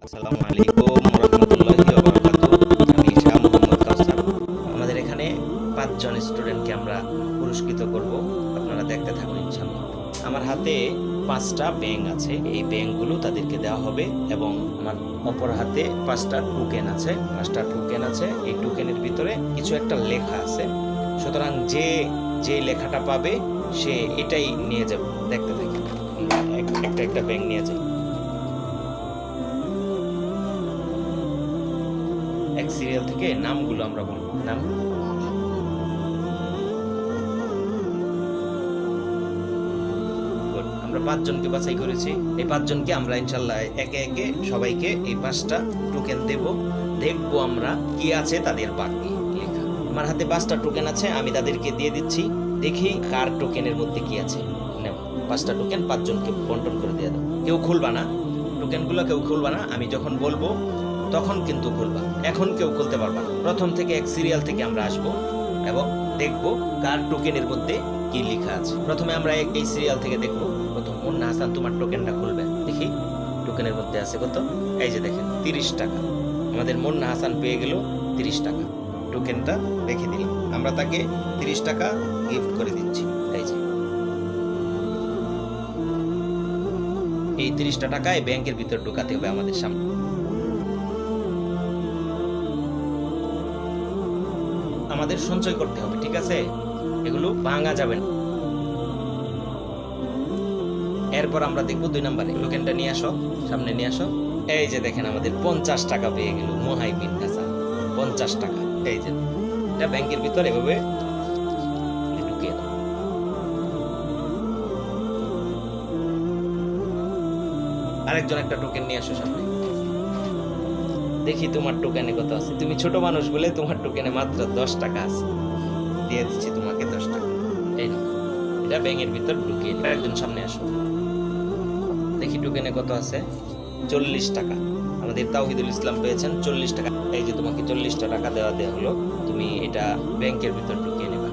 আসসালামু আলাইকুম রহমতুল্লাহি ওয়া বারাকাতুহু। আমি শাহ মোহাম্মদ কাউসার। আমাদের এখানে ৫ জন স্টুডেন্টকে আমরা পুরস্কৃত করব। আপনারা দেখতে থাকুন ইনশাআল্লাহ। আমার হাতে ৫টা ব্যাঙ আছে। এই ব্যাঙগুলো তাদেরকে দেওয়া হবে এবং আমার অপর হাতে ৫টা টোকেন আছে। ৫টা টোকেন আছে। এই টোকেনের ভিতরে কিছু একটা লেখা আছে। সুতরাং যে লেখাটা পাবে সে এটাই নিয়ে যাবে। দেখতে থাকি। একটা ব্যাঙ নিয়ে যাই। এক সিরিয়াল থেকে নামগুলো আমরা বলবো। নাম Good. আমরা ৫ জনকে বাছাই করেছি। এই ৫ জনকে আমরা ইনশাআল্লাহ একে একে সবাইকে এই ৫টা টোকেন দেব। দেখবো আমরা কি আছে তাদের বাকি লেখা। আমার হাতে ৫টা টোকেন আছে, আমি তাদেরকে দিয়ে দিচ্ছি। দেখি কার টোকেনের মধ্যে কি আছে। নাও ৫টা টোকেন ৫ জনকে বন্টন করে দিয়ে দাও। কেউ খুলবা না, টোকেনগুলো কেউ খুলবা না। আমি যখন বলবো তখন কিন্তু খুলবা, এখন কেউ খুলতে পারবা না। প্রথম থেকে এক সিরিয়াল থেকে আমরা আসব এবং দেখব কার টোকেনের মধ্যে কি লেখা আছে। প্রথমে আমরা এই সিরিয়াল থেকে দেখব। প্রথম মুন্না হাসান, তোমার টোকেনটা খুলবে। দেখি টোকেনের মধ্যে আছে কত। এই যে দেখেন ৩০ টাকা। আমাদের মুন্না হাসান পেয়ে গেল ৩০ টাকা। টোকেনটা রেখে দিলাম। আমরা তাকে ৩০ টাকা গিফট করে দিচ্ছি। এই যে এই ৩০টা টাকা এই ব্যাংকের ভিতর ঢোকাতে হবে আমাদের সামনে। আমাদের সঞ্চয় করতে হবে, ঠিক আছে? এগুলো ভাঙা যাবে না। এরপর আমরা দেখবো ২ নম্বরে। টোকেনটা নিয়ে আসো, সামনে নিয়ে আসো। এই যে দেখেন আমাদের ৫০ টাকা পেয়ে গেল মোহাইবিন হাসান। ৫০ টাকা। এই যে এটা ব্যাংকের ভিতর এভাবে ঢুকিয়ে দাও। আরেকজন একটা টোকেন নিয়ে আসো সামনে। দেখি তোমার টোকেনে কত আছে। তুমি ছোট মানুষ বলে তোমার টোকেনে মাত্র ১০ টাকা আছে। দিয়ে দিচ্ছি তোমাকে ১০ টাকা। এই নাও, এটা ব্যাংকের ভিতর ঢুকিয়ে দাও। একজন সামনে আসো। দেখি টোকেনে কত আছে। ৪০ টাকা। আমাদের তাওহিদুল ইসলাম পেয়েছেন ৪০ টাকা। এই যে তোমাকে ৪০টা টাকা দেওয়া হলো। তুমি এটা ব্যাংকের ভিতর ঢুকিয়ে নেবা।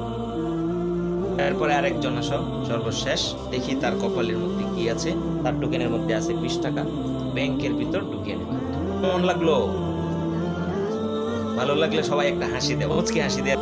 এরপরে আরেকজন আসো, সর্বশেষ। দেখি তার কপালের মধ্যে কি আছে। তার টোকেনের মধ্যে আছে ২০ টাকা। ব্যাংকের ভিতর ঢুকিয়ে নেবা। কেমন লাগলো? ভালো লাগলে সবাই একটা হাসি দেয়, মুচকি হাসি দেয়।